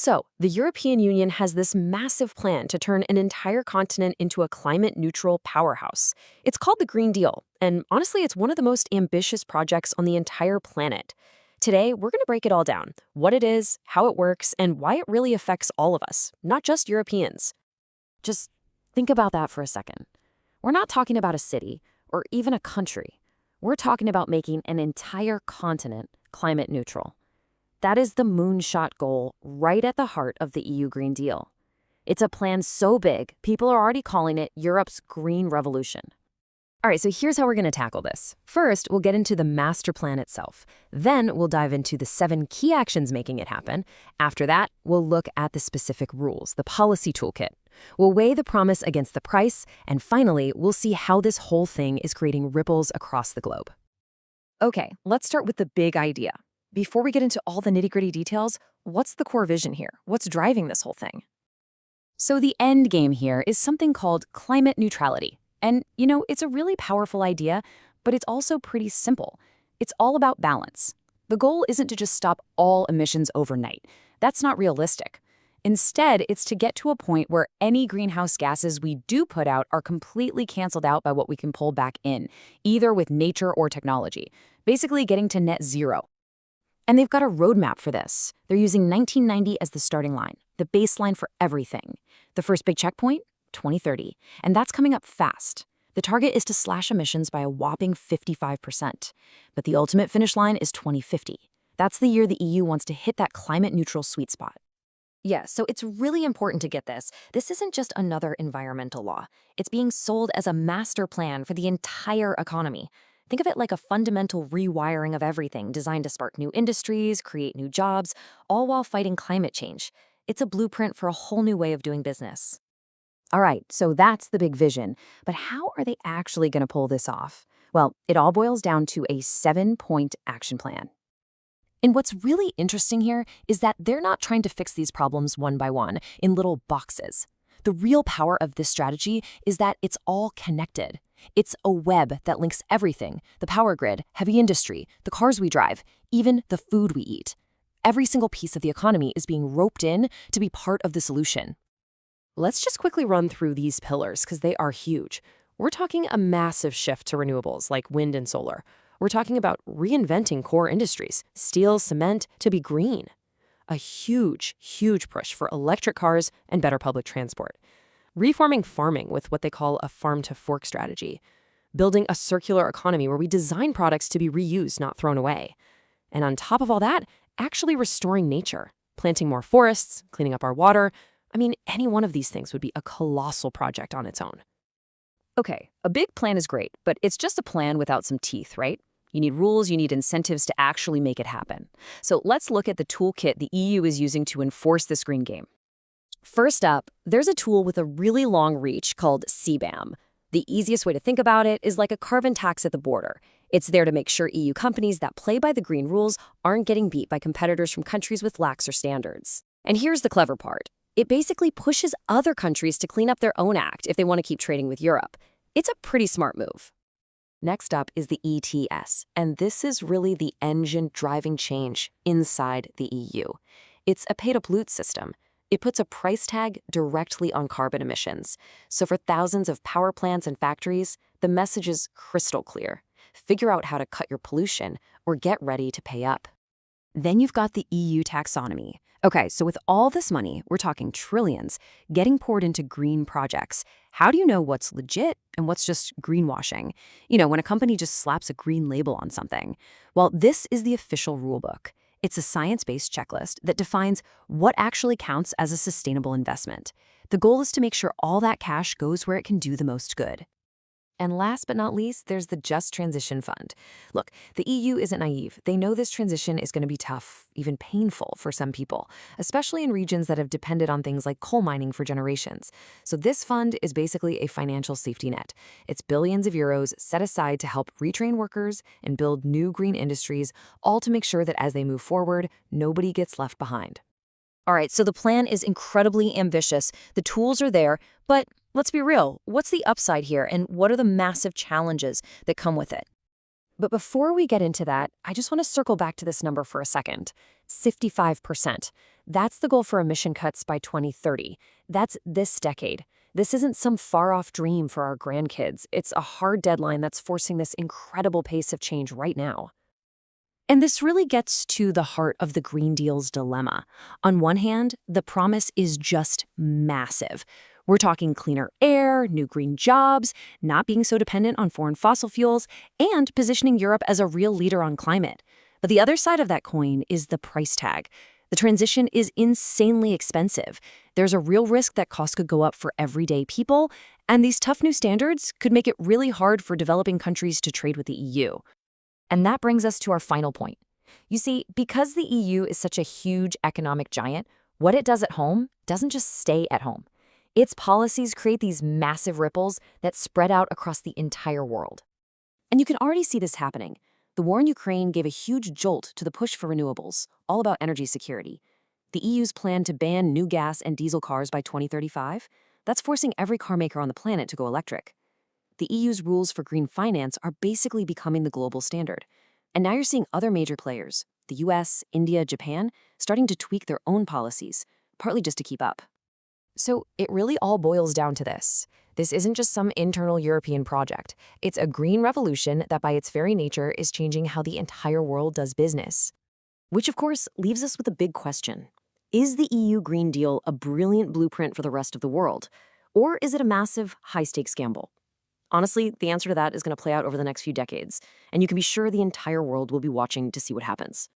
So, the European Union has this massive plan to turn an entire continent into a climate neutral powerhouse. It's called the Green Deal, and honestly, it's one of the most ambitious projects on the entire planet. Today, we're going to break it all down: what it is, how it works, and why it really affects all of us, not just Europeans. Just think about that for a second. We're not talking about a city or even a country. We're talking about making an entire continent climate neutral. That is the moonshot goal right at the heart of the EU Green Deal. It's a plan so big, people are already calling it Europe's Green Revolution. All right, so here's how we're going to tackle this. First, we'll get into the master plan itself. Then we'll dive into the 7 key actions making it happen. After that, we'll look at the specific rules, the policy toolkit. We'll weigh the promise against the price. And finally, we'll see how this whole thing is creating ripples across the globe. Okay, let's start with the big idea. Before we get into all the nitty-gritty details, what's the core vision here? What's driving this whole thing? So the end game here is something called climate neutrality. And, it's a really powerful idea, but it's also pretty simple. It's all about balance. The goal isn't to just stop all emissions overnight. That's not realistic. Instead, it's to get to a point where any greenhouse gases we do put out are completely canceled out by what we can pull back in, either with nature or technology, basically getting to net zero. And they've got a roadmap for this. They're using 1990 as the starting line, the baseline for everything. The first big checkpoint, 2030, and that's coming up fast. The target is to slash emissions by a whopping 55%, but the ultimate finish line is 2050. That's the year the EU wants to hit that climate-neutral sweet spot. Yeah, so it's really important to get this. This isn't just another environmental law. It's being sold as a master plan for the entire economy. Think of it like a fundamental rewiring of everything designed to spark new industries, create new jobs, all while fighting climate change. It's a blueprint for a whole new way of doing business. All right, so that's the big vision. But how are they actually going to pull this off? Well, it all boils down to a 7-point action plan. And what's really interesting here is that they're not trying to fix these problems one by one in little boxes. The real power of this strategy is that it's all connected. It's a web that links everything: the power grid, heavy industry, the cars we drive, even the food we eat. Every single piece of the economy is being roped in to be part of the solution. Let's just quickly run through these pillars because they are huge. We're talking a massive shift to renewables like wind and solar. We're talking about reinventing core industries, steel, cement, to be green. A huge, huge push for electric cars and better public transport. Reforming farming with what they call a farm-to-fork strategy. Building a circular economy where we design products to be reused, not thrown away. And on top of all that, actually restoring nature. Planting more forests, cleaning up our water. Any one of these things would be a colossal project on its own. Okay, a big plan is great, but it's just a plan without some teeth, right? You need rules, you need incentives to actually make it happen. So let's look at the toolkit the EU is using to enforce this green game. First up, there's a tool with a really long reach called CBAM. The easiest way to think about it is like a carbon tax at the border. It's there to make sure EU companies that play by the green rules aren't getting beat by competitors from countries with laxer standards. And here's the clever part. It basically pushes other countries to clean up their own act if they want to keep trading with Europe. It's a pretty smart move. Next up is the ETS, and this is really the engine driving change inside the EU. It's a pay-to-pollute system. It puts a price tag directly on carbon emissions. So for thousands of power plants and factories, the message is crystal clear. Figure out how to cut your pollution or get ready to pay up. Then you've got the EU taxonomy. Okay, so with all this money, we're talking trillions, getting poured into green projects. How do you know what's legit and what's just greenwashing? When a company just slaps a green label on something. Well, this is the official rulebook. It's a science-based checklist that defines what actually counts as a sustainable investment. The goal is to make sure all that cash goes where it can do the most good. And last but not least, there's the Just Transition Fund. Look, the EU isn't naive. They know this transition is going to be tough, even painful for some people, especially in regions that have depended on things like coal mining for generations. So this fund is basically a financial safety net. It's billions of euros set aside to help retrain workers and build new green industries, all to make sure that as they move forward, nobody gets left behind. All right, so the plan is incredibly ambitious. The tools are there, but let's be real. What's the upside here, and what are the massive challenges that come with it? But before we get into that, I just want to circle back to this number for a second. 55%. That's the goal for emission cuts by 2030. That's this decade. This isn't some far-off dream for our grandkids. It's a hard deadline that's forcing this incredible pace of change right now. And this really gets to the heart of the Green Deal's dilemma. On one hand, the promise is just massive. We're talking cleaner air, new green jobs, not being so dependent on foreign fossil fuels, and positioning Europe as a real leader on climate. But the other side of that coin is the price tag. The transition is insanely expensive. There's a real risk that costs could go up for everyday people, and these tough new standards could make it really hard for developing countries to trade with the EU. And that brings us to our final point. You see, because the EU is such a huge economic giant, what it does at home doesn't just stay at home. Its policies create these massive ripples that spread out across the entire world. And you can already see this happening. The war in Ukraine gave a huge jolt to the push for renewables, all about energy security. The EU's plan to ban new gas and diesel cars by 2035, that's forcing every car maker on the planet to go electric. The EU's rules for green finance are basically becoming the global standard. And now you're seeing other major players, the US, India, Japan, starting to tweak their own policies, partly just to keep up. So it really all boils down to this. This isn't just some internal European project. It's a green revolution that by its very nature is changing how the entire world does business. Which of course leaves us with a big question. Is the EU Green Deal a brilliant blueprint for the rest of the world? Or is it a massive, high-stakes gamble? Honestly, the answer to that is going to play out over the next few decades, and you can be sure the entire world will be watching to see what happens.